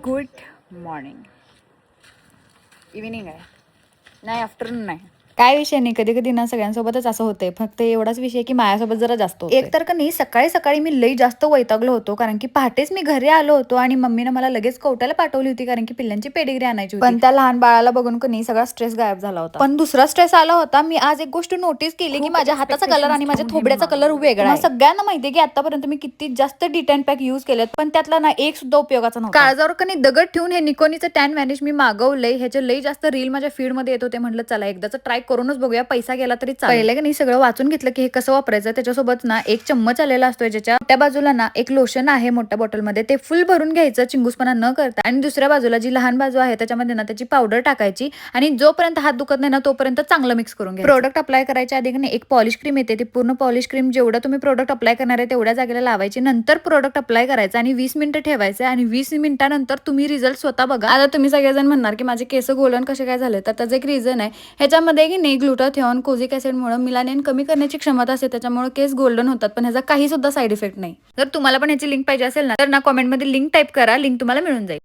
Good morning. Evening आहे, नाही afternoon नाही. काय विषय नाही, कधी कधी ना सगळ्यांसोबतच असं होतंय. फक्त एवढाच विषय की माझ्यासोबत जरा जास्त होतंय. एक तर का नाही सकाळी सकाळी मी लई जास्त वैतागलो होतो, कारण की पहाटेच मी घरी आलो होतो आणि मम्मीने मला लगेच कवट्याला पाठवली होती, कारण की पिल्लांची पेडिग्री आणायची होती. पण त्या लहान बाळाला बघून का नाही सगळा स्ट्रेस गायब झाला होता. पण दुसरा स्ट्रेस आला होता. मी आज एक गोष्ट नोटीस केली की माझ्या हाताचा कलर आणि माझ्या थोबड्याचा कलर वेगळा आहे. सगळ्यांना माहितीये की आतापर्यंत मी किती जास्त डिटॅन पॅक युज केलेत, पण त्यातला ना एक सुद्धा उपयोगाचा नव्हता. काळजावर का नाही दगड ठेवून हे निकोनीचं टॅन व्हॅनिश मी मागवलंय. ह्याचे लई जास्त रील माझ्या फीड मध्ये येत होते. म्हटलं चला एकदाच ट्राय करूनच बघूया, पैसा गेला तरी चालेल. पहिले की नाही सगळं वाचून घेतलं की हे कसं वापरायचं. त्याच्यासोबत ना एक चम्मच आलेला असतोय, ज्याच्या मोठ्या बाजूला ना एक लोशन आहे मोठ्या बॉटलमध्ये, ते फुल भरून घ्यायचं चिंगूसपणा न करता, आणि दुसऱ्या बाजूला जी लहान बाजू आहे त्याच्यामध्ये ना त्याची पावडर टाकायची आणि जोपर्यंत हात दुखत नाही ना तोपर्यंत चांगलं मिक्स करून घ्यायचं. प्रोडक्ट अप्लाय करायच्या आधी एक पॉलिश क्रीम येते, ती पूर्ण पॉलिश क्रीम जेवढं तुम्ही प्रोडक्ट अप्लाय करणार आहे तेवढ्या जागेला लावायची, नंतर प्रोडक्ट अप्लाय करायचं आणि 20 मिनिटं ठेवायचं आणि 20 मिनिटानंतर तुम्ही रिझल्ट स्वतः बघा. आता तुम्ही सगळेजण म्हणणार की माझे केस गोल्डन कसे काय झाले, तर त्याचं एक रिझन आहे. ह्याच्यामध्ये की नाही ग्लुटाथिओन, कोझिक ऍसिडमुळे मिलानिन कमी करण्याची क्षमता असते, त्याच्यामुळे केस गोल्डन होतात, पण ह्याचा काही सुद्धा साईड इफेक्ट नाही. जर तुम्हाला पण ह्याची लिंक पाहिजे असेल ना तर ना कॉमेंटमध्ये लिंक टाईप करा, लिंक तुम्हाला मिळून जाईल.